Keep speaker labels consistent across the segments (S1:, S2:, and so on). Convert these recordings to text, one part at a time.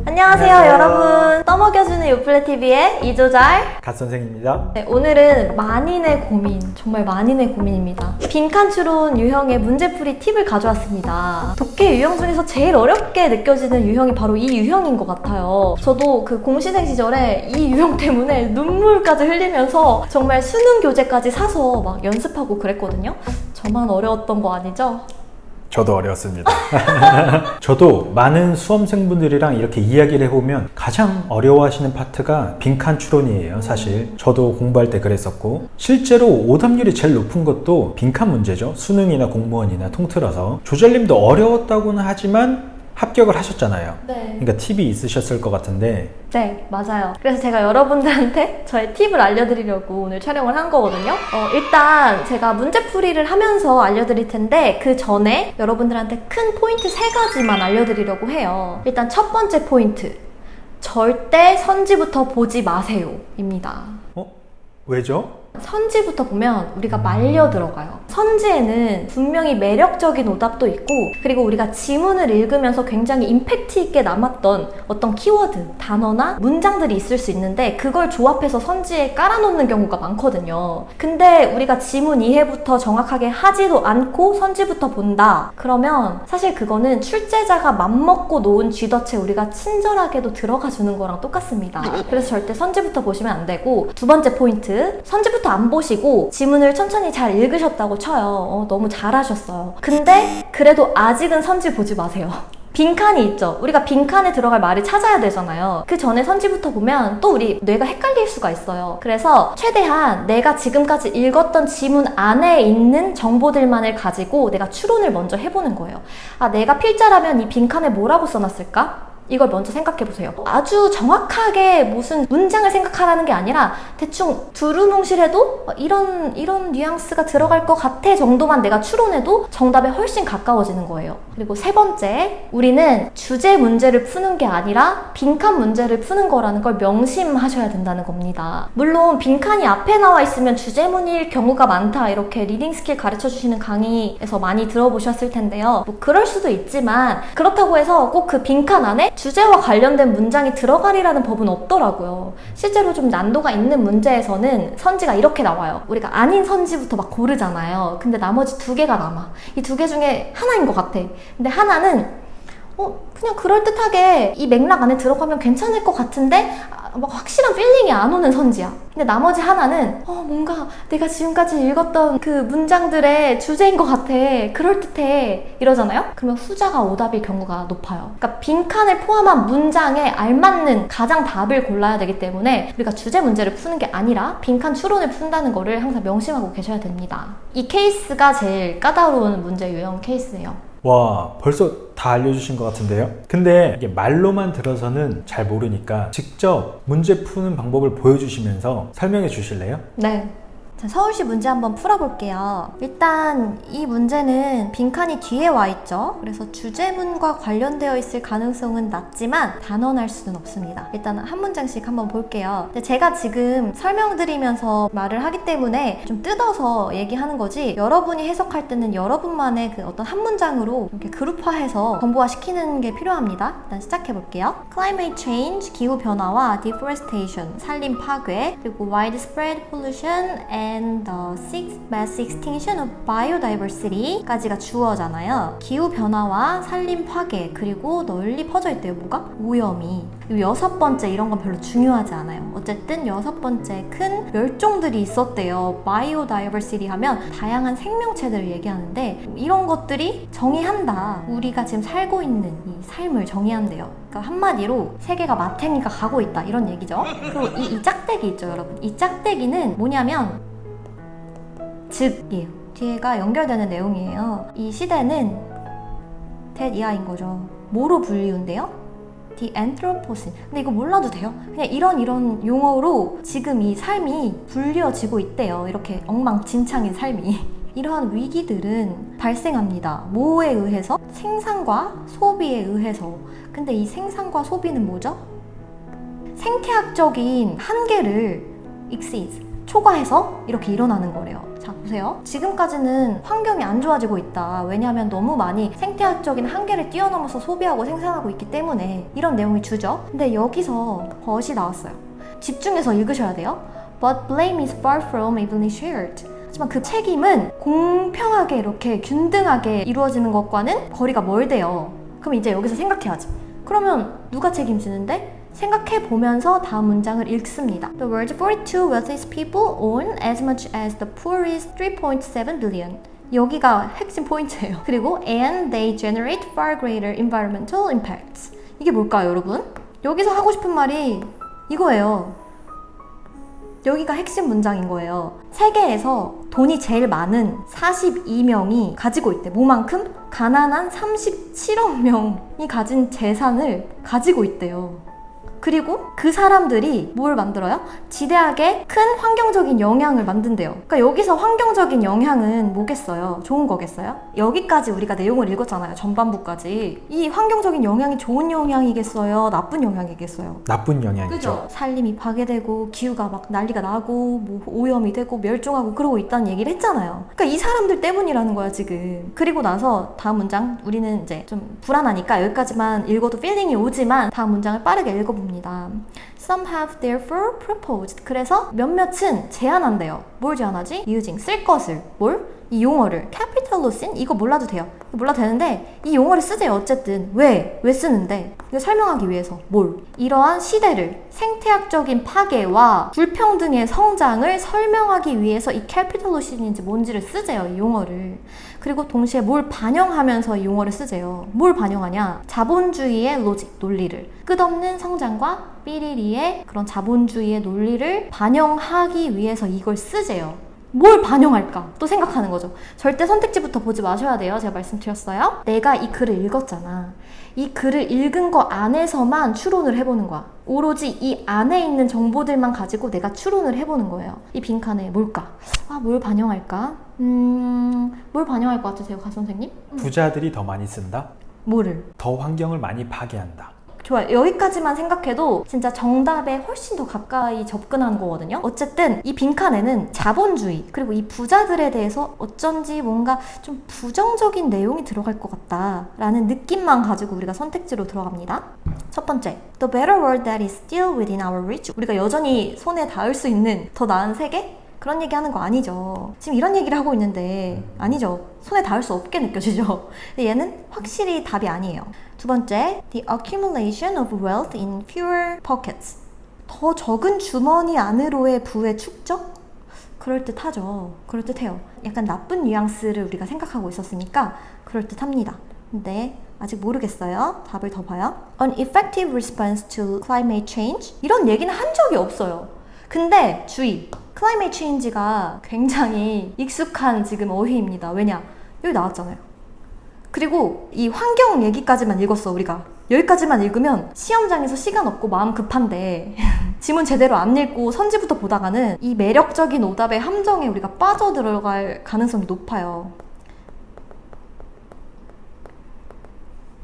S1: 안녕하세요,
S2: 안녕하세요.
S1: 여러분. 떠먹여주는 요플레TV의 이조잘
S2: 갓선생입니다.
S1: 네, 오늘은 만인의 고민, 정말 만인의 고민입니다. 빈칸 추론 유형의 문제풀이 팁을 가져왔습니다. 독해 유형 중에서 제일 어렵게 느껴지는 유형이 바로 이 유형인 것 같아요. 저도 그 공시생 시절에 이 유형 때문에 눈물까지 흘리면서 정말 수능 교재까지 사서 막 연습하고 그랬거든요. 저만 어려웠던 거 아니죠?
S2: 저도 어려웠습니다. 저도 많은 수험생분들이랑 이렇게 이야기를 해보면 가장 어려워하시는 파트가 빈칸 추론이에요. 사실 저도 공부할 때 그랬었고, 실제로 오답률이 제일 높은 것도 빈칸 문제죠. 수능이나 공무원이나 통틀어서. 조잘님도 어려웠다고는 하지만 합격을 하셨잖아요.
S1: 네.
S2: 그러니까 팁이 있으셨을 것 같은데.
S1: 네, 맞아요. 그래서 제가 여러분들한테 저의 팁을 알려드리려고 오늘 촬영을 한 거거든요. 일단 제가 문제풀이를 하면서 알려드릴 텐데 그 전에 여러분들한테 큰 포인트 3가지만 알려드리려고 해요. 일단 첫 번째 포인트, 절대 선지부터 보지 마세요 입니다.
S2: 왜죠?
S1: 선지부터 보면 우리가 말려 들어가요. 선지에는 분명히 매력적인 오답도 있고, 그리고 우리가 지문을 읽으면서 굉장히 임팩트 있게 남았던 어떤 키워드, 단어나 문장들이 있을 수 있는데 그걸 조합해서 선지에 깔아놓는 경우가 많거든요. 근데 우리가 지문 이해부터 정확하게 하지도 않고 선지부터 본다. 그러면 사실 그거는 출제자가 맘먹고 놓은 쥐덫에 우리가 친절하게도 들어가 주는 거랑 똑같습니다. 그래서 절대 선지부터 보시면 안 되고, 두 번째 포인트, 선지부터 안 보시고 지문을 천천히 잘 읽으셨다고 쳐요. 너무 잘하셨어요. 근데 그래도 아직은 선지 보지 마세요. 빈칸이 있죠. 우리가 빈칸에 들어갈 말을 찾아야 되잖아요. 그 전에 선지부터 보면 또 우리 뇌가 헷갈릴 수가 있어요. 그래서 최대한 내가 지금까지 읽었던 지문 안에 있는 정보들만을 가지고 내가 추론을 먼저 해보는 거예요. 아, 내가 필자라면 이 빈칸에 뭐라고 써놨을까? 이걸 먼저 생각해보세요. 아주 정확하게 무슨 문장을 생각하라는 게 아니라 대충 두루뭉실해도 이런 뉘앙스가 들어갈 것 같아 정도만 내가 추론해도 정답에 훨씬 가까워지는 거예요. 그리고 세 번째, 우리는 주제 문제를 푸는 게 아니라 빈칸 문제를 푸는 거라는 걸 명심하셔야 된다는 겁니다. 물론 빈칸이 앞에 나와 있으면 주제문일 경우가 많다, 이렇게 리딩 스킬 가르쳐주시는 강의에서 많이 들어보셨을 텐데요. 뭐 그럴 수도 있지만 그렇다고 해서 꼭 그 빈칸 안에 주제와 관련된 문장이 들어가리라는 법은 없더라고요. 실제로 좀 난도가 있는 문제에서는 선지가 이렇게 나와요. 우리가 아닌 선지부터 막 고르잖아요. 근데 나머지 2개가 남아. 이 2개 중에 하나인 것 같아. 근데 하나는 그냥 그럴듯하게 이 맥락 안에 들어가면 괜찮을 것 같은데 막 확실한 필링이 안 오는 선지야. 근데 나머지 하나는 뭔가 내가 지금까지 읽었던 그 문장들의 주제인 것 같아, 그럴듯해, 이러잖아요? 그러면 후자가 오답일 경우가 높아요. 그러니까 빈칸을 포함한 문장에 알맞는 가장 답을 골라야 되기 때문에 우리가 주제 문제를 푸는 게 아니라 빈칸 추론을 푼다는 거를 항상 명심하고 계셔야 됩니다. 이 케이스가 제일 까다로운 문제 유형 케이스예요.
S2: 와, 벌써 다 알려주신 것 같은데요? 근데 이게 말로만 들어서는 잘 모르니까 직접 문제 푸는 방법을 보여주시면서 설명해 주실래요?
S1: 네. 자, 서울시 문제 한번 풀어볼게요. 일단 이 문제는 빈칸이 뒤에 와 있죠. 그래서 주제문과 관련되어 있을 가능성은 낮지만 단언할 수는 없습니다. 일단 한 문장씩 한번 볼게요. 근데 제가 지금 설명드리면서 말을 하기 때문에 좀 뜯어서 얘기하는 거지, 여러분이 해석할 때는 여러분만의 그 어떤 한 문장으로 이렇게 그룹화해서 정보화 시키는 게 필요합니다. 일단 시작해볼게요. Climate change, 기후변화와 deforestation, 산림 파괴, 그리고 widespread pollution and the sixth mass extinction of biodiversity 까지가 주어잖아요. 기후변화와 산림 파괴, 그리고 널리 퍼져 있대요. 뭐가? 오염이. 그리고 6번째, 이런 건 별로 중요하지 않아요. 어쨌든 6번째, 큰 멸종들이 있었대요. biodiversity 하면 다양한 생명체들을 얘기하는데 이런 것들이 정의한다. 우리가 지금 살고 있는 이 삶을 정의한대요. 그러니까 한마디로 세계가 마탱이가 가고 있다, 이런 얘기죠. 그리고 이 짝대기 있죠, 여러분. 이 짝대기는 뭐냐면 즉이에요. 뒤에가 연결되는 내용이에요. 이 시대는 대이하인 거죠. 뭐로 분류인데요? The Anthropocene. 근데 이거 몰라도 돼요? 그냥 이런 용어로 지금 이 삶이 불려지고 있대요. 이렇게 엉망진창인 삶이. 이러한 위기들은 발생합니다. 뭐에 의해서? 생산과 소비에 의해서. 근데 이 생산과 소비는 뭐죠? 생태학적인 한계를 exceeds, 초과해서 이렇게 일어나는 거래요. 자, 보세요. 지금까지는 환경이 안 좋아지고 있다. 왜냐하면 너무 많이 생태학적인 한계를 뛰어넘어서 소비하고 생산하고 있기 때문에 이런 내용이 주죠. 근데 여기서 벗이 나왔어요. 집중해서 읽으셔야 돼요. But blame is far from evenly shared. 하지만 그 책임은 공평하게 이렇게 균등하게 이루어지는 것과는 거리가 멀대요. 그럼 이제 여기서 생각해야지. 그러면 누가 책임지는데? 생각해 보면서 다음 문장을 읽습니다. The world's 42 wealthiest people own as much as the poorest 3.7 billion. 여기가 핵심 포인트예요. 그리고 and they generate far greater environmental impacts. 이게 뭘까요, 여러분? 여기서 하고 싶은 말이 이거예요. 여기가 핵심 문장인 거예요. 세계에서 돈이 제일 많은 42명이 가지고 있대. 뭐만큼? 가난한 37억 명이 가진 재산을 가지고 있대요. 그리고 그 사람들이 뭘 만들어요? 지대하게 큰 환경적인 영향을 만든대요. 그러니까 여기서 환경적인 영향은 뭐겠어요? 좋은 거겠어요? 여기까지 우리가 내용을 읽었잖아요. 전반부까지. 이 환경적인 영향이 좋은 영향이겠어요? 나쁜 영향이겠어요?
S2: 나쁜 영향이죠.
S1: 그죠? 살림이 파괴되고 기후가 막 난리가 나고 뭐 오염이 되고 멸종하고 그러고 있다는 얘기를 했잖아요. 그러니까 이 사람들 때문이라는 거야 지금. 그리고 나서 다음 문장 우리는 이제 좀 불안하니까 여기까지만 읽어도 필링이 오지만 다음 문장을 빠르게 읽어봅니다. Some have therefore proposed. 그래서 몇몇은 제안한대요. 뭘 제안하지? using, 쓸 것을. 뭘? 이 용어를. capital로쓴? 이거 몰라도 돼요. 몰라도 되는데 이 용어를 쓰세요. 어쨌든. 왜? 왜 쓰는데? 이거 설명하기 위해서. 뭘? 이러한 시대를 생태학적인 파괴와 불평등의 성장을 설명하기 위해서 이 capital로씬인지 뭔지를 쓰세요. 이 용어를. 그리고 동시에 뭘 반영하면서 이 용어를 쓰세요. 뭘 반영하냐? 자본주의의 로직, 논리를. 끝없는 성장과 삐리리의 그런 자본주의의 논리를 반영하기 위해서 이걸 쓰세요. 뭘 반영할까? 또 생각하는 거죠. 절대 선택지부터 보지 마셔야 돼요. 제가 말씀드렸어요. 내가 이 글을 읽었잖아. 이 글을 읽은 거 안에서만 추론을 해보는 거야. 오로지 이 안에 있는 정보들만 가지고 내가 추론을 해보는 거예요. 이 빈칸에 뭘까? 뭘 반영할까? 뭘 반영할 것 같으세요, 가 선생님?
S2: 부자들이 더 많이 쓴다?
S1: 뭐를?
S2: 더 환경을 많이 파괴한다.
S1: 좋아요. 여기까지만 생각해도 진짜 정답에 훨씬 더 가까이 접근한 거거든요. 어쨌든 이 빈칸에는 자본주의 그리고 이 부자들에 대해서 어쩐지 뭔가 좀 부정적인 내용이 들어갈 것 같다라는 느낌만 가지고 우리가 선택지로 들어갑니다. 첫 번째, The better world that is still within our reach. 우리가 여전히 손에 닿을 수 있는 더 나은 세계? 그런 얘기하는 거 아니죠. 지금 이런 얘기를 하고 있는데 아니죠. 손에 닿을 수 없게 느껴지죠. 근데 얘는 확실히 답이 아니에요. 두 번째, the accumulation of wealth in fewer pockets. 더 적은 주머니 안으로의 부의 축적? 그럴듯하죠. 그럴듯해요. 약간 나쁜 뉘앙스를 우리가 생각하고 있었으니까 그럴듯합니다. 근데 아직 모르겠어요. 답을 더 봐요. An effective response to climate change? 이런 얘기는 한 적이 없어요. 근데 주의! 클라이메이트 체인지가 굉장히 익숙한 지금 어휘입니다. 왜냐? 여기 나왔잖아요. 그리고 이 환경 얘기까지만 읽었어, 우리가. 여기까지만 읽으면 시험장에서 시간 없고 마음 급한데 지문 제대로 안 읽고 선지부터 보다가는 이 매력적인 오답의 함정에 우리가 빠져들어갈 가능성이 높아요.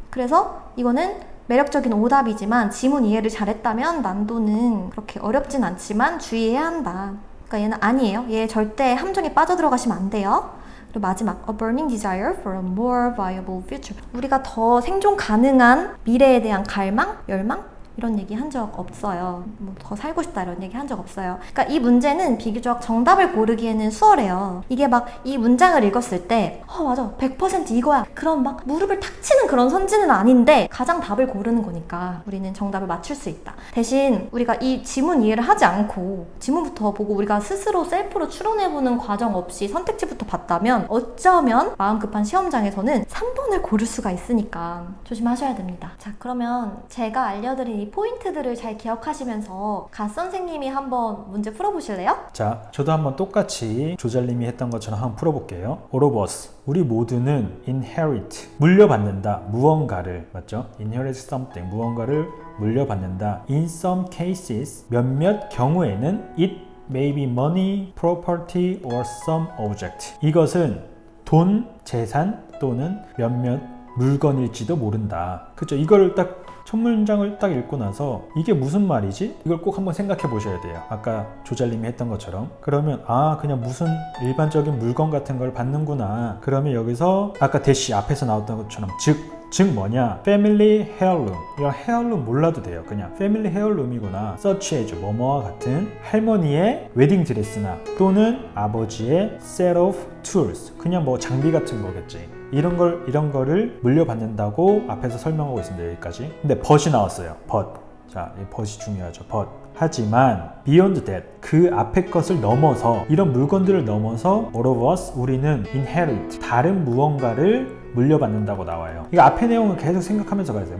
S1: 그래서 이거는 매력적인 오답이지만 지문 이해를 잘했다면 난도는 그렇게 어렵진 않지만 주의해야 한다. 그러니까 얘는 아니에요. 얘 절대 함정에 빠져들어가시면 안 돼요. 그리고 마지막, a burning desire for a more viable future. 우리가 더 생존 가능한 미래에 대한 갈망, 열망? 이런 얘기 한 적 없어요. 뭐 더 살고 싶다 이런 얘기 한 적 없어요. 그러니까 이 문제는 비교적 정답을 고르기에는 수월해요. 이게 막 이 문장을 읽었을 때 맞아 100% 이거야. 그런 막 무릎을 탁 치는 그런 선지는 아닌데 가장 답을 고르는 거니까 우리는 정답을 맞출 수 있다. 대신 우리가 이 지문 이해를 하지 않고 지문부터 보고 우리가 스스로 셀프로 추론해보는 과정 없이 선택지부터 봤다면 어쩌면 마음 급한 시험장에서는 3번을 고를 수가 있으니까 조심하셔야 됩니다. 자, 그러면 제가 알려드린 이 포인트들을 잘 기억하시면서 가 선생님이 한번 문제 풀어보실래요?
S2: 자, 저도 한번 똑같이 조잘님이 했던 것처럼 한번 풀어볼게요. All of us, 우리 모두는 inherit, 물려받는다, 무언가를, 맞죠? inherit something, 무언가를 물려받는다. In some cases, 몇몇 경우에는 it may be money, property or some object. 이것은 돈, 재산 또는 몇몇 물건일지도 모른다. 그렇죠? 이걸 딱 첫 문장을 딱 읽고 나서 이게 무슨 말이지? 이걸 꼭 한번 생각해 보셔야 돼요. 아까 조잘님이 했던 것처럼. 그러면 그냥 무슨 일반적인 물건 같은 걸 받는구나. 그러면 여기서 아까 대시 앞에서 나왔던 것처럼 즉 뭐냐? 패밀리 헤어룸. 이런 헤어룸 몰라도 돼요. 그냥 패밀리 헤어룸이구나. such as 뭐뭐와 같은 할머니의 웨딩 드레스나 또는 아버지의 set of tools. 그냥 뭐 장비 같은 거겠지. 이런 거를 물려받는다고 앞에서 설명하고 있습니다. 여기까지. 근데 but이 나왔어요. but. 자, 이 but이 중요하죠. but. 하지만 beyond that, 그 앞에 것을 넘어서, 이런 물건들을 넘어서 all of us, 우리는 inherit, 다른 무언가를 물려받는다고 나와요. 이거 앞에 내용을 계속 생각하면서 가야 돼요.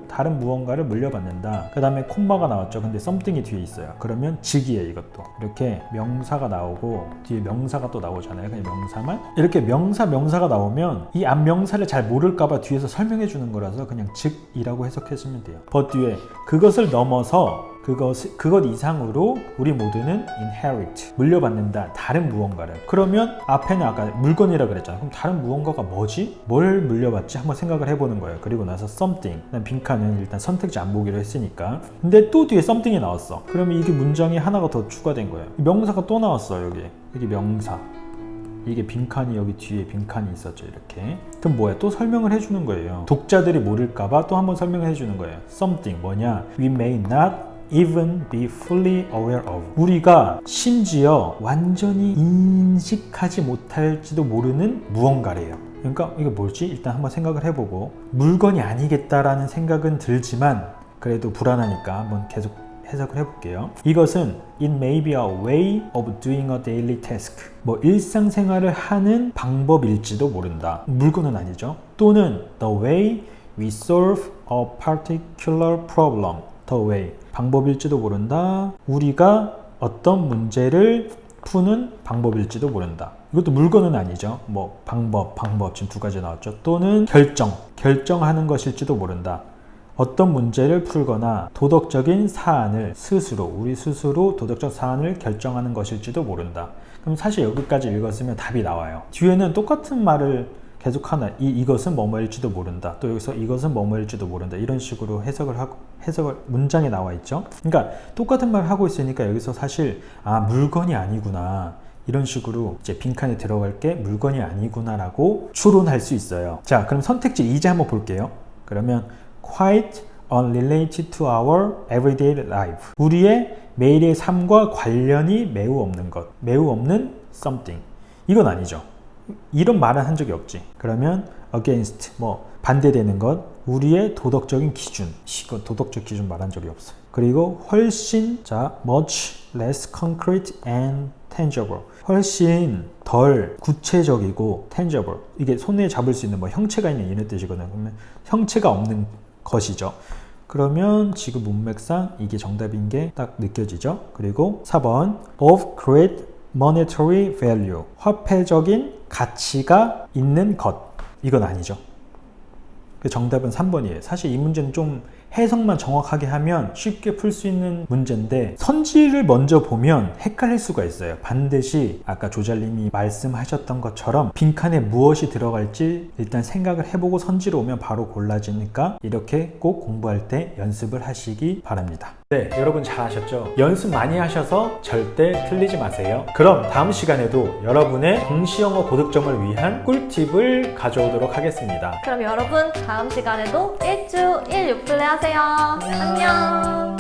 S2: 다른 무언가를 물려받는다. 그 다음에 콤마가 나왔죠. 근데 something이 뒤에 있어요. 그러면 즉이에요. 이것도 이렇게 명사가 나오고 뒤에 명사가 또 나오잖아요. 그냥 명사만 이렇게 명사가 나오면 이 앞 명사를 잘 모를까봐 뒤에서 설명해 주는 거라서 그냥 즉이라고 해석해주면 돼요. but 뒤에 그것을 넘어서 그것 이상으로 우리 모두는 inherit, 물려받는다. 다른 무언가를. 그러면 앞에는 아까 물건이라 그랬잖아. 그럼 다른 무언가가 뭐지? 뭘 물려받지? 한번 생각을 해보는 거예요. 그리고 나서 something. 빈칸은 일단 선택지 안 보기로 했으니까. 근데 또 뒤에 something이 나왔어. 그러면 이게 문장이 하나가 더 추가된 거예요. 명사가 또 나왔어. 여기 명사. 이게 빈칸이 여기 뒤에 빈칸이 있었죠. 이렇게. 그럼 뭐야? 또 설명을 해주는 거예요. 독자들이 모를까봐 또 한번 설명을 해주는 거예요. something 뭐냐? We may not even be fully aware of. 우리가 심지어 완전히 인식하지 못할지도 모르는 무언가래요. 그러니까 이게 뭘지? 일단 한번 생각을 해보고 물건이 아니겠다라는 생각은 들지만 그래도 불안하니까 한번 계속 해석을 해볼게요. 이것은 it may be a way of doing a daily task. 뭐 일상생활을 하는 방법일지도 모른다. 물건은 아니죠. 또는 the way we solve a particular problem. the way. 방법일지도 모른다. 우리가 어떤 문제를 푸는 방법일지도 모른다. 이것도 물건은 아니죠. 뭐 방법 지금 두 가지 나왔죠. 또는 결정하는 것일지도 모른다. 어떤 문제를 풀거나 도덕적인 사안을 우리 스스로 도덕적 사안을 결정하는 것일지도 모른다. 그럼 사실 여기까지 읽었으면 답이 나와요. 뒤에는 똑같은 말을 계속하나 이것은 뭐뭐일지도 모른다. 또 여기서 이것은 뭐뭐일지도 모른다. 이런 식으로 해석을 문장에 나와 있죠. 그러니까 똑같은 말을 하고 있으니까 여기서 사실 물건이 아니구나. 이런 식으로 이제 빈칸에 들어갈 게 물건이 아니구나라고 추론할 수 있어요. 자, 그럼 선택지 2제 한번 볼게요. 그러면 quite unrelated to our everyday life. 우리의 매일의 삶과 관련이 매우 없는 것. 매우 없는 something. 이건 아니죠. 이런 말은 한 적이 없지. 그러면 against 반대되는 것, 우리의 도덕적인 기준. 이거 도덕적 기준 말한 적이 없어요. 그리고 훨씬 much less concrete and tangible. 훨씬 덜 구체적이고 tangible. 이게 손에 잡을 수 있는 형체가 있는 이런 뜻이거든요. 그러면 형체가 없는 것이죠. 그러면 지금 문맥상 이게 정답인 게 딱 느껴지죠. 그리고 4번 of great monetary value. 화폐적인 가치가 있는 것. 이건 아니죠. 그 정답은 3번이에요. 사실 이 문제는 좀 해석만 정확하게 하면 쉽게 풀 수 있는 문제인데 선지를 먼저 보면 헷갈릴 수가 있어요. 반드시 아까 조잘님이 말씀하셨던 것처럼 빈칸에 무엇이 들어갈지 일단 생각을 해보고 선지로 오면 바로 골라지니까 이렇게 꼭 공부할 때 연습을 하시기 바랍니다. 네, 여러분 잘하셨죠? 연습 많이 하셔서 절대 틀리지 마세요. 그럼 다음 시간에도 여러분의 공시영어 고득점을 위한 꿀팁을 가져오도록 하겠습니다.
S1: 그럼 여러분 다음 시간에도 일주 1유플레 하세요. 안녕.